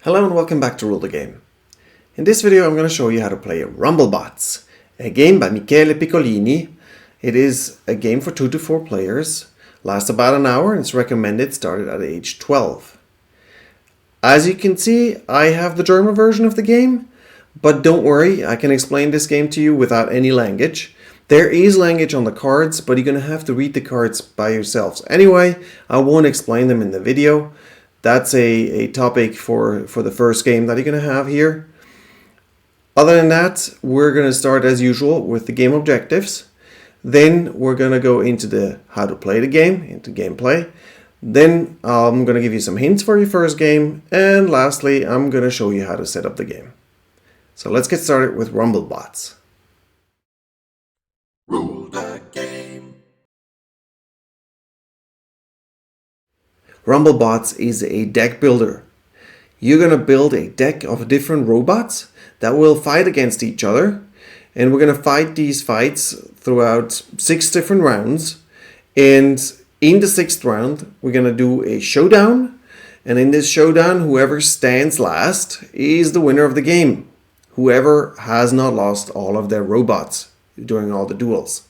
Hello and welcome back to Rule the Game. In this video I'm going to show you how to play Rumblebots, a game by Michele Piccolini. It is a game for 2 to 4 players, lasts about an hour and it's recommended started at age 12. As you can see, I have the German version of the game, but don't worry, I can explain this game to you without any language. There is language on the cards, but you're going to have to read the cards by yourselves. Anyway, I won't explain them in the video. That's a topic for the first game that you're going to have here. Other than that, we're going to start as usual with the game objectives. Then we're going to go into the how to play the game, into gameplay. Then I'm going to give you some hints for your first game. And lastly, I'm going to show you how to set up the game. So let's get started with Rumblebots. Rule the game. Rumblebots is a deck builder. You're going to build a deck of different robots that will fight against each other. And we're going to fight these fights throughout 6 different rounds. And in the 6th round, we're going to do a showdown. And in this showdown, whoever stands last is the winner of the game. Whoever has not lost all of their robots during all the duels.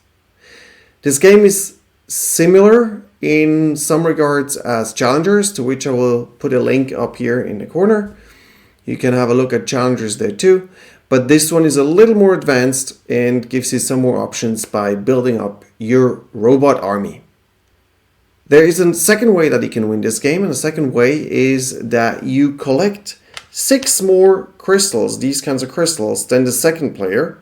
This game is similar in some regards as Challengers, to which I will put a link up here in the corner. You can have a look at Challengers there too, but this one is a little more advanced and gives you some more options by building up your robot army. There is a second way that you can win this game, and the second way is that you collect 6 more crystals, these kinds of crystals, than the second player.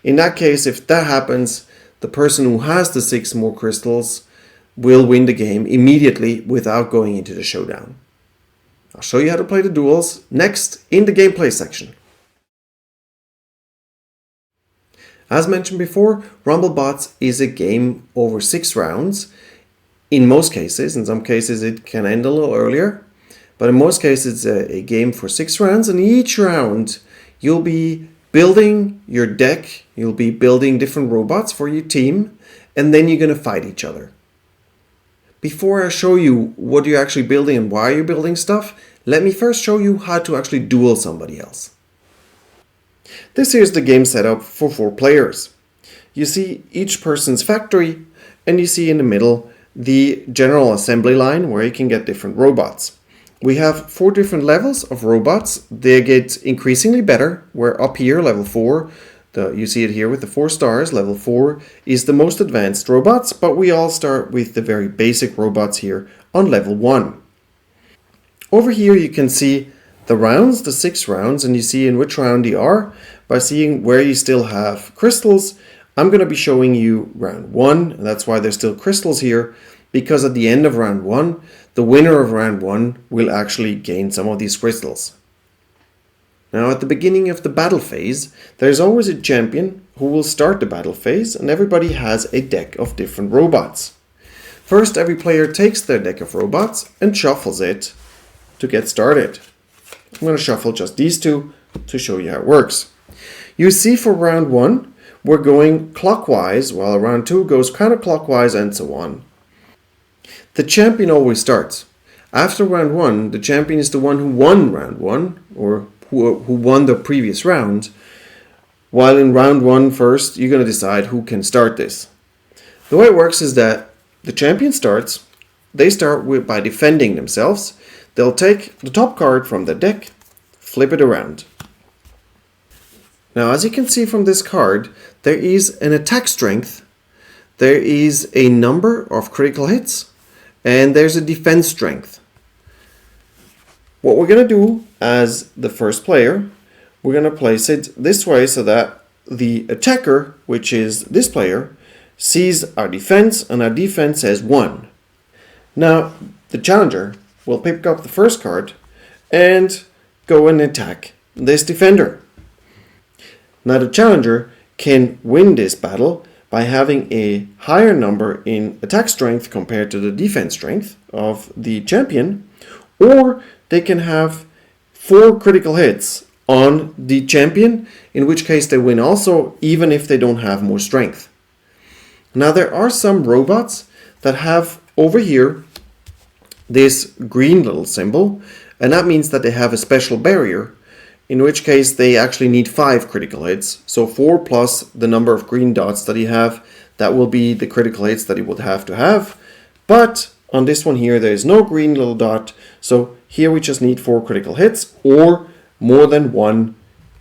In that case, if that happens, the person who has the 6 more crystals will win the game immediately without going into the showdown. I'll show you how to play the duels next in the gameplay section. As mentioned before, Rumblebots is a game over 6 rounds. In most cases, in some cases it can end a little earlier, but in most cases it's a game for 6 rounds, and each round you'll be building your deck, you'll be building different robots for your team, and then you're going to fight each other. Before I show you what you're actually building and why you're building stuff, let me first show you how to actually duel somebody else. This here is the game setup for 4 players. You see each person's factory, and you see in the middle the general assembly line where you can get different robots. We have 4 different levels of robots. They get increasingly better. We're up here, level 4. You see it here with the 4 stars. Level 4 is the most advanced robots, but we all start with the very basic robots here on level 1. Over here you can see the rounds, the 6 rounds, and you see in which round you are by seeing where you still have crystals. I'm going to be showing you round 1, and that's why there's still crystals here, because at the end of round 1, the winner of round 1 will actually gain some of these crystals. Now at the beginning of the battle phase, there's always a champion who will start the battle phase, and everybody has a deck of different robots. First, every player takes their deck of robots and shuffles it to get started. I'm going to shuffle just these 2 to show you how it works. You see for round 1, we're going clockwise, while round 2 goes counterclockwise, and so on. The champion always starts. After round 1, the champion is the one who won round 1, or who won the previous round, while in round 1 first, you're going to decide who can start this. The way it works is that the champion starts. They start by defending themselves. They'll take the top card from the deck, flip it around. Now, as you can see from this card, there is an attack strength, there is a number of critical hits, and there's a defense strength. What we're going to do as the first player, we're going to place it this way so that the attacker, which is this player, sees our defense, and our defense says 1. Now, the challenger will pick up the first card and go and attack this defender. Now, the challenger can win this battle by having a higher number in attack strength compared to the defense strength of the champion, or they can have 4 critical hits on the champion, in which case they win also, even if they don't have more strength. Now, there are some robots that have over here this green little symbol, And that means that they have a special barrier, in which case they actually need 5 critical hits. So 4 plus the number of green dots that you have, that will be the critical hits that he would have to have. But on this one here, there is no green little dot. So here we just need 4 critical hits or more than 1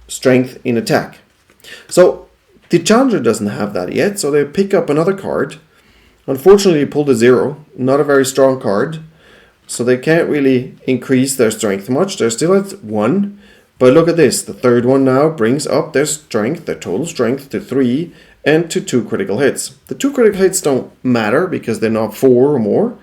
strength in attack. So the challenger doesn't have that yet, so they pick up another card. Unfortunately, he pulled a 0, not a very strong card. So they can't really increase their strength much. They're still at 1. But look at this. The third one now brings up their strength, their total strength, to 3 and to 2 critical hits. The 2 critical hits don't matter because they're not 4 or more.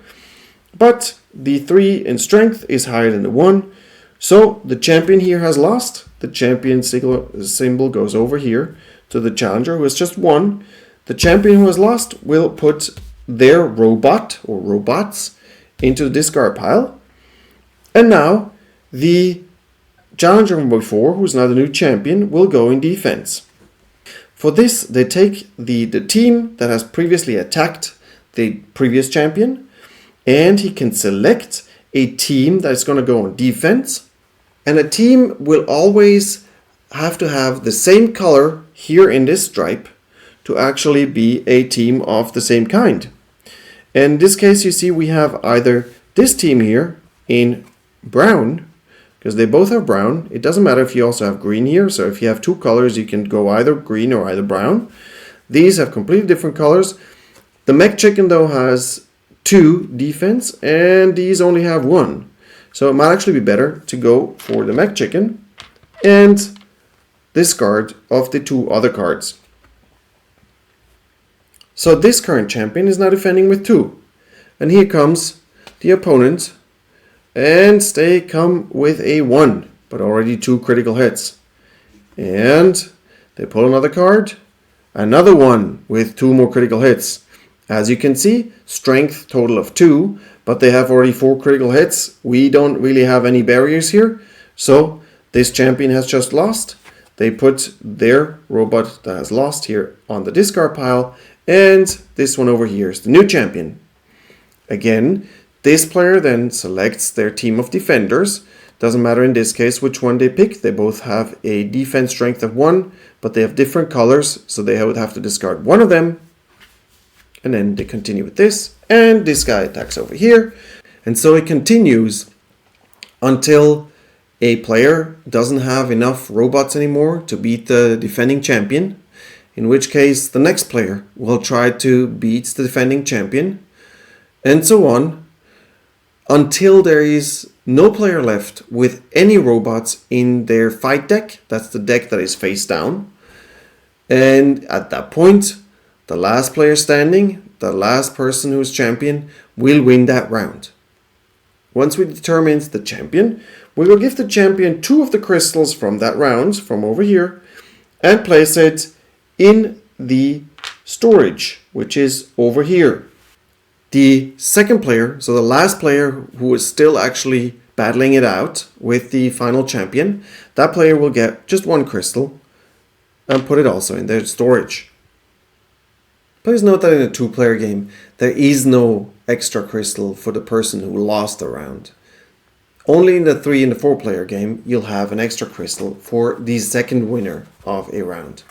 But the 3 in strength is higher than the 1. So the champion here has lost. The champion symbol goes over here to the challenger who has just won. The champion who has lost will put their robot or robots into the discard pile. And now the challenger from before, who's now the new champion, will go in defense. For this, they take the team that has previously attacked the previous champion, and he can select a team that's going to go on defense. And a team will always have to have the same color here in this stripe to actually be a team of the same kind. In this case, you see we have either this team here in brown, because they both have brown. It doesn't matter if you also have green here. So if you have 2 colors, you can go either green or either brown. These have completely different colors. The mech chicken though has 2 defense and these only have 1. So it might actually be better to go for the mech chicken and discard of the 2 other cards. So this current champion is now defending with 2. And here comes the opponent. And they come with a 1, but already 2 critical hits. And they pull another card. Another 1 with 2 more critical hits. As you can see, strength total of 2, but they have already 4 critical hits. We don't really have any barriers here. So this champion has just lost. They put their robot that has lost here on the discard pile. And this one over here is the new champion. Again, this player then selects their team of defenders. Doesn't matter in this case which one they pick. They both have a defense strength of 1, but they have different colors. So they would have to discard one of them. And then they continue with this. And this guy attacks over here. And so it continues until a player doesn't have enough robots anymore to beat the defending champion. In which case the next player will try to beat the defending champion. And so on. Until there is no player left with any robots in their fight deck. That's the deck that is face down. And at that point, the last player standing, the last person who is champion, will win that round. Once we determine the champion, we will give the champion 2 of the crystals from that round, from over here, and place it in the storage, which is over here. The second player, so the last player who is still actually battling it out with the final champion, that player will get just 1 crystal and put it also in their storage. Please note that in a 2-player game, there is no extra crystal for the person who lost the round. Only in the 3 and the 4-player game, you'll have an extra crystal for the second winner of a round.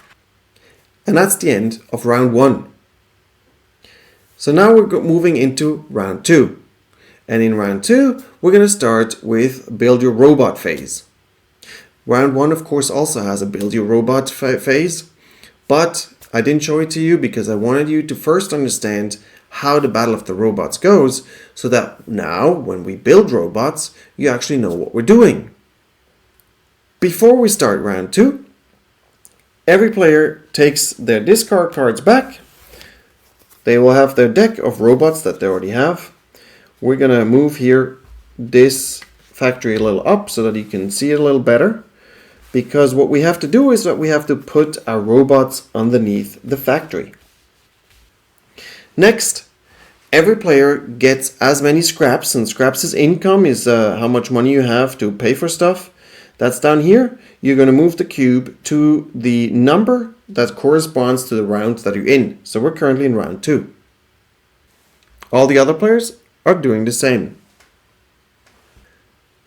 And that's the end of round 1. So now we're moving into round 2. And in round 2, we're going to start with build your robot phase. Round 1, of course, also has a build your robot phase, but I didn't show it to you because I wanted you to first understand how the Battle of the Robots goes, so that now when we build robots, you actually know what we're doing. Before we start round 2, every player takes their discard cards back. They will have their deck of robots that they already have. We're going to move here this factory a little up so that you can see it a little better. Because what we have to do is that we have to put our robots underneath the factory. Next, every player gets as many scraps, and scraps is income, is how much money you have to pay for stuff. That's down here. You're going to move the cube to the number that corresponds to the round that you're in. So we're currently in round 2. All the other players are doing the same.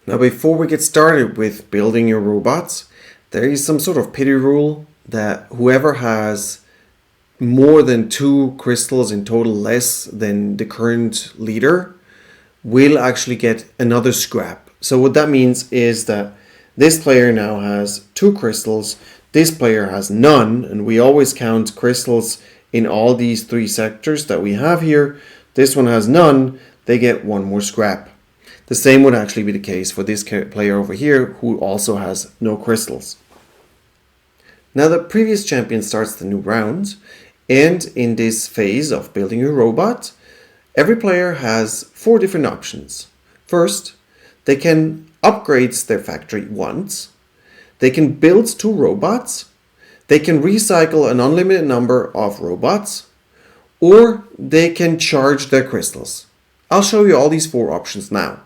Now before we get started with building your robots, there is some sort of pity rule that whoever has more than 2 crystals in total less than the current leader will actually get another scrap. So what that means is that this player now has 2 crystals, this player has none, and we always count crystals in all these 3 sectors that we have here. This one has none, they get 1 more scrap. The same would actually be the case for this player over here who also has no crystals. Now the previous champion starts the new round, and in this phase of building your robot, every player has 4 different options. First, they can upgrade their factory once, they can build 2 robots, they can recycle an unlimited number of robots, or they can charge their crystals. I'll show you all these 4 options now.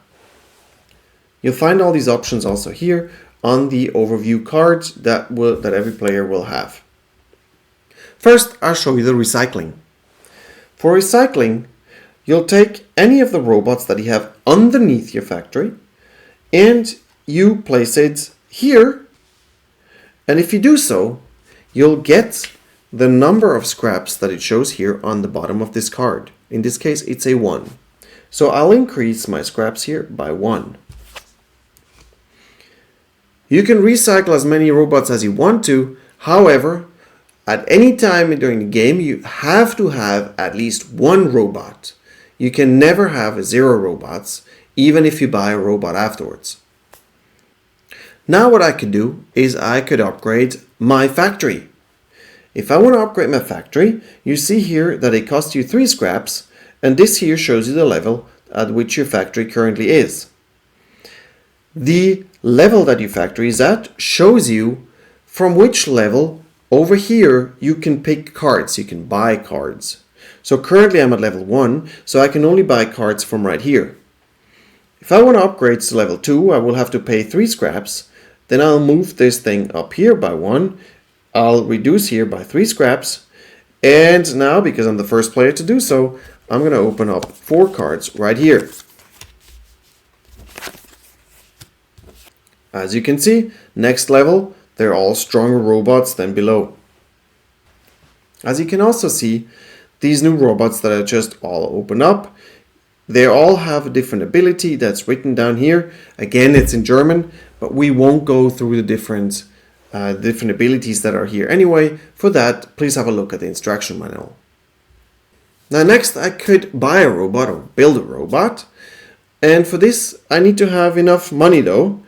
You'll find all these options also here on the overview card that every player will have. First, I'll show you the recycling. For recycling, you'll take any of the robots that you have underneath your factory and you place it here. And if you do so, you'll get the number of scraps that it shows here on the bottom of this card. In this case, it's a 1. So I'll increase my scraps here by 1. You can recycle as many robots as you want to. However, at any time during the game, you have to have at least 1 robot. You can never have 0 robots, even if you buy a robot afterwards. Now what I could do is I could upgrade my factory. If I want to upgrade my factory, you see here that it costs you 3 scraps, and this here shows you the level at which your factory currently is. The level that your factory is at shows you from which level over here you can pick cards, you can buy cards. So currently I'm at level 1, so I can only buy cards from right here. If I want to upgrade to level 2, I will have to pay 3 scraps. Then I'll move this thing up here by 1. I'll reduce here by 3 scraps. And now, because I'm the first player to do so, I'm going to open up 4 cards right here. As you can see, next level, they're all stronger robots than below. As you can also see, these new robots that I just all open up, they all have a different ability that's written down here. Again, it's in German, but we won't go through the different abilities that are here anyway. For that, please have a look at the instruction manual. Now next, I could buy a robot or build a robot. And for this, I need to have enough money though.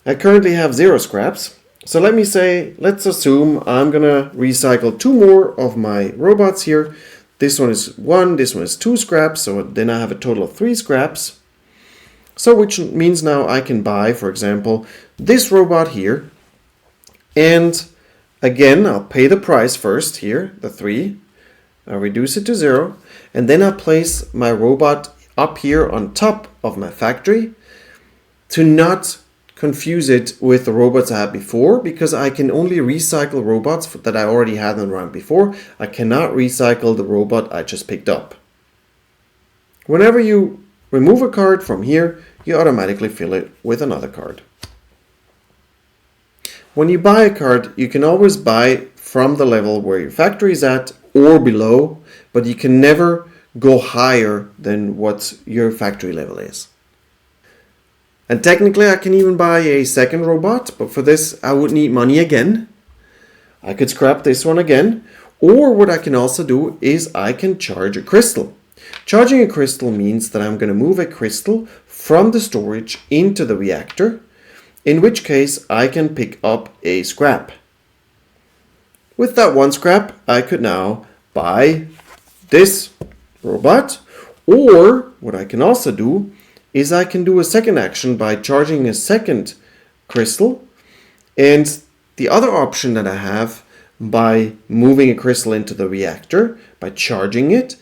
I currently have 0 scraps. So let's assume I'm gonna recycle 2 more of my robots here. This one is 1, this one is 2 scraps, so then I have a total of 3 scraps. So which means now I can buy, for example, this robot here. And again, I'll pay the price first here, the 3. I'll reduce it to 0. And then I'll place my robot up here on top of my factory to not confuse it with the robots I had before, because I can only recycle robots that I already had on the round before. I cannot recycle the robot I just picked up. Whenever you remove a card from here, you automatically fill it with another card. When you buy a card, you can always buy from the level where your factory is at or below, but you can never go higher than what your factory level is. And technically I can even buy a second robot, but for this I would need money again. I could scrap this one again, or what I can also do is I can charge a crystal. Charging a crystal means that I'm going to move a crystal from the storage into the reactor, in which case I can pick up a scrap. With that 1 scrap, I could now buy this robot, or what I can also do is I can do a second action by charging a second crystal. And the other option that I have by moving a crystal into the reactor, by charging it,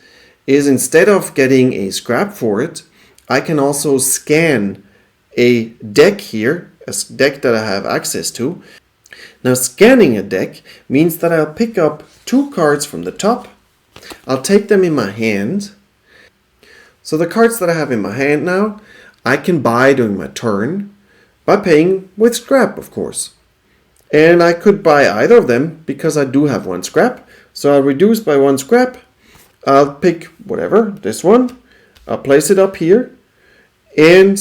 is instead of getting a scrap for it, I can also scan a deck here, a deck that I have access to. Now scanning a deck means that I'll pick up 2 cards from the top, I'll take them in my hand. So the cards that I have in my hand now, I can buy during my turn. by paying with scrap, of course. And I could buy either of them because I do have one scrap. So I'll reduce by one scrap. I'll pick whatever, this one. I'll place it up here. And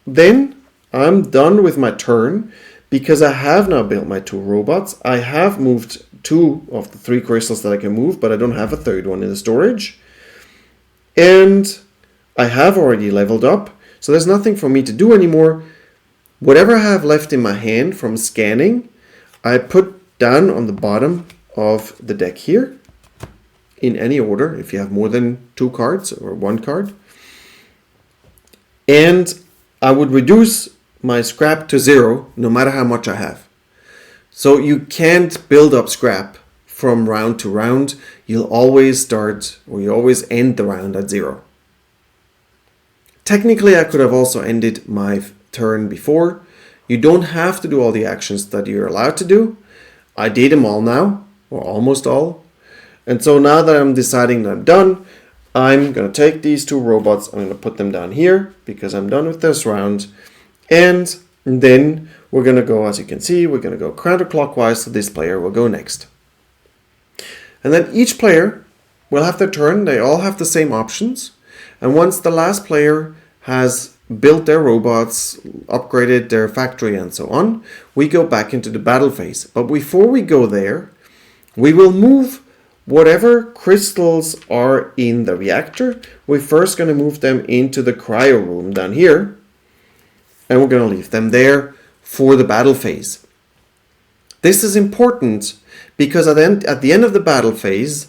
then I'm done with my turn because I have now built my 2 robots. I have moved 2 of the 3 crystals that I can move, but I don't have a third one in the storage. And I have already leveled up, so there's nothing for me to do anymore. Whatever I have left in my hand from scanning, I put down on the bottom of the deck here, in any order, if you have more than 2 cards or 1 card. And I would reduce my scrap to 0, no matter how much I have. So you can't build up scrap from round to round. You'll always start, or you always end the round at 0. Technically, I could have also ended my turn before. You don't have to do all the actions that you're allowed to do. I did them all now, or almost all. And so now that I'm deciding that I'm done, I'm going to take these 2 robots, I'm going to put them down here because I'm done with this round. And then we're going to go, as you can see, we're going to go counterclockwise, so this player will go next. And then each player will have their turn. They all have the same options. And once the last player has built their robots, upgraded their factory and so on, we go back into the battle phase. But before we go there, we will move whatever crystals are in the reactor. We're first going to move them into the cryo room down here. And we're going to leave them there for the battle phase. This is important because at the end of the battle phase,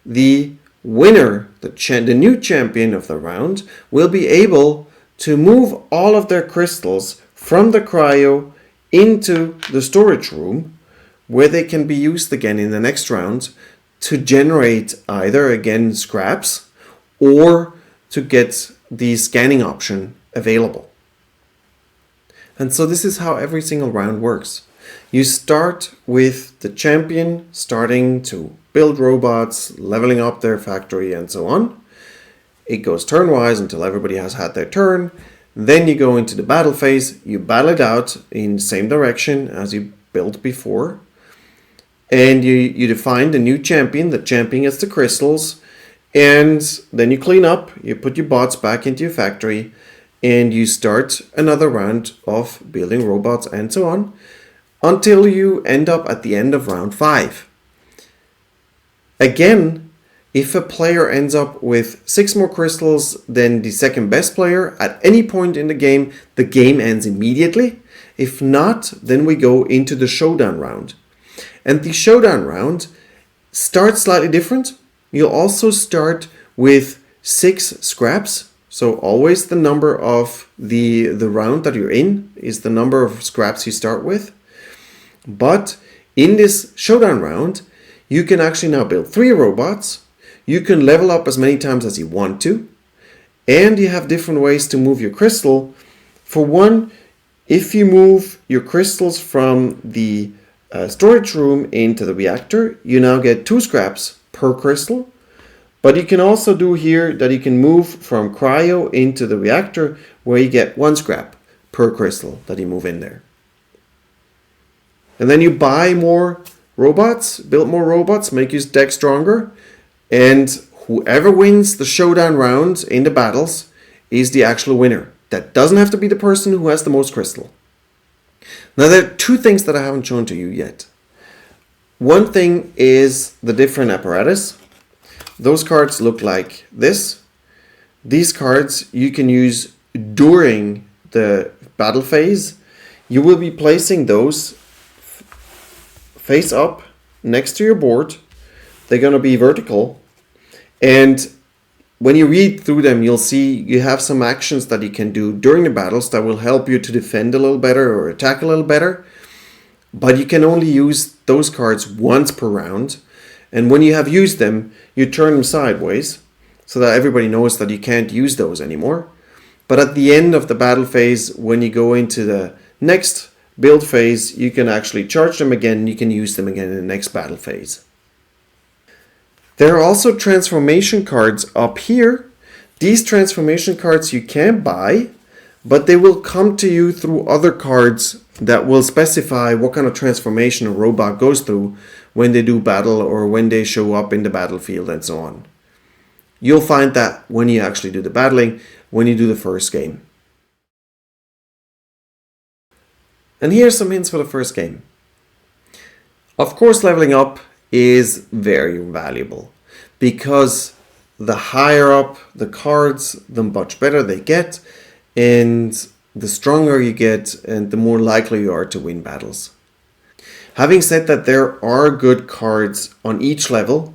the winner, the new champion of the round, will be able to move all of their crystals from the cryo into the storage room, where they can be used again in the next round to generate either again scraps or to get the scanning option available. And so this is how every single round works. You start with the champion starting to build robots, leveling up their factory and so on. It goes turn-wise until everybody has had their turn. Then you go into the battle phase. You battle it out in the same direction as you built before. And you define the new champion. The champion gets the crystals. And then you clean up. You put your bots back into your factory. And you start another round of building robots and so on, until you end up at the end of round 5. Again, if a player ends up with 6 more crystals than the second best player at any point in the game ends immediately. If not, then we go into the showdown round. And the showdown round starts slightly different. You'll also start with 6 scraps. So always the number of the round that you're in is the number of scraps you start with. But in this showdown round, you can actually now build 3 robots. You can level up as many times as you want to. And you have different ways to move your crystal. For one, if you move your crystals from the storage room into the reactor, you now get 2 scraps per crystal. But you can also do here that you can move from cryo into the reactor, where you get 1 scrap per crystal that you move in there. And then you buy more robots, build more robots, make your deck stronger. And whoever wins the showdown round in the battles is the actual winner. That doesn't have to be the person who has the most crystal. Now there are 2 things that I haven't shown to you yet. One thing is the different apparatus. Those cards look like this. These cards you can use during the battle phase. You will be placing those face up next to your board. They're going to be vertical. And when you read through them, you'll see you have some actions that you can do during the battles that will help you to defend a little better or attack a little better. But you can only use those cards once per round. And when you have used them, you turn them sideways so that everybody knows that you can't use those anymore. But at the end of the battle phase, when you go into the next build phase, you can actually charge them again. You can use them again in the next battle phase. There are also transformation cards up here. These transformation cards you can buy, but they will come to you through other cards that will specify what kind of transformation a robot goes through when they do battle or when they show up in the battlefield and so on. You'll find that when you actually do the battling, when you do the first game. And here's some hints for the first game. Of course, leveling up is very valuable because the higher up the cards, the much better they get, and the stronger you get and the more likely you are to win battles. Having said that, there are good cards on each level,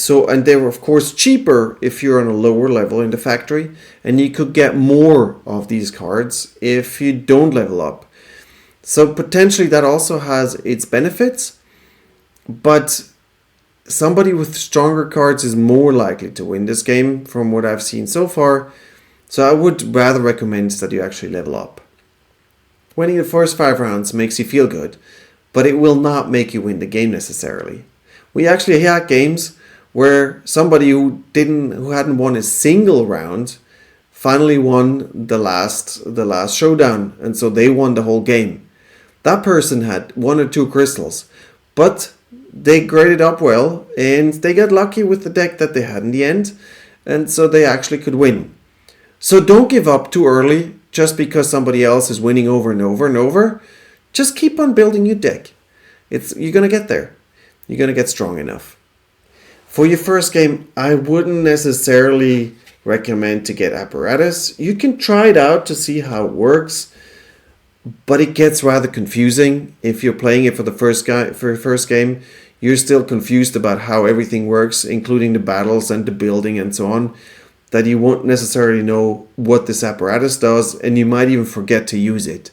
and they're of course cheaper if you're on a lower level in the factory, and you could get more of these cards if you don't level up. So potentially that also has its benefits, but somebody with stronger cards is more likely to win this game from what I've seen so far. So I would rather recommend that you actually level up. Winning the first 5 rounds makes you feel good, but it will not make you win the game necessarily. We actually had games where somebody who hadn't won a single round finally won the last showdown, and so they won the whole game. That person had 1 or 2 crystals, but they graded up well and they got lucky with the deck that they had in the end, and so they actually could win. So don't give up too early just because somebody else is winning over and over and over. Just keep on building your deck. You're going to get there. You're going to get strong enough. For your first game, I wouldn't necessarily recommend to get apparatus. You can try it out to see how it works, but it gets rather confusing. If you're playing it for the first game, you're still confused about how everything works, including the battles and the building and so on, that you won't necessarily know what this apparatus does, and you might even forget to use it.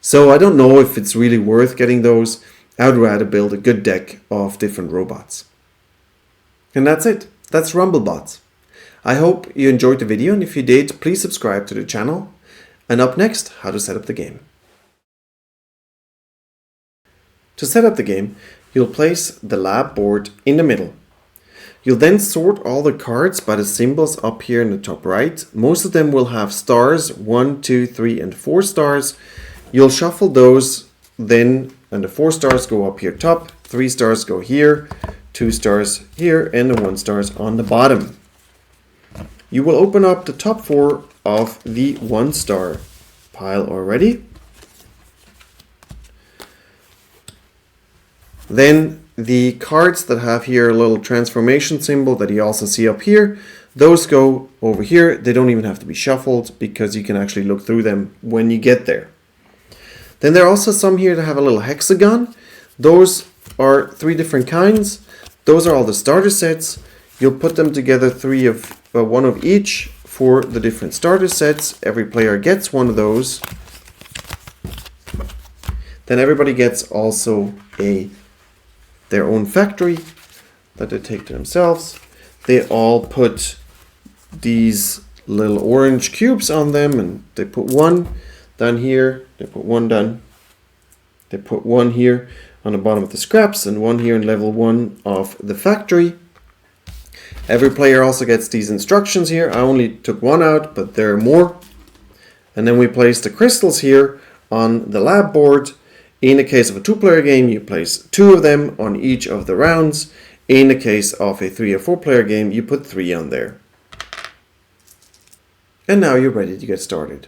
So I don't know if it's really worth getting those. I'd rather build a good deck of different robots. And that's it. That's Rumblebots. I hope you enjoyed the video, and if you did, please subscribe to the channel. And up next, how to set up the game. To set up the game, you'll place the lab board in the middle. You'll then sort all the cards by the symbols up here in the top right. Most of them will have stars, 1, 2, 3, and 4 stars. You'll shuffle those then, and the 4 stars go up here top, 3 stars go here, 2 stars here, and the 1 stars on the bottom. You will open up the top 4 of the 1 star pile already. Then the cards that have here a little transformation symbol that you also see up here, those go over here. They don't even have to be shuffled because you can actually look through them when you get there. Then there are also some here that have a little hexagon. Those are 3 different kinds. Those are all the starter sets. You'll put them together 1 of each for the different starter sets. Every player gets 1 of those. Then everybody gets also their own factory that they take to themselves. They all put these little orange cubes on them, and they put 1 down here, they put 1 down, they put 1 here on the bottom of the scraps, and 1 here in level 1 of the factory. Every player also gets these instructions here. I only took 1 out, but there are more. And then we place the crystals here on the lab board. In the case of a 2-player game, you place 2 of them on each of the rounds. In the case of a 3 or 4-player game, you put 3 on there. And now you're ready to get started.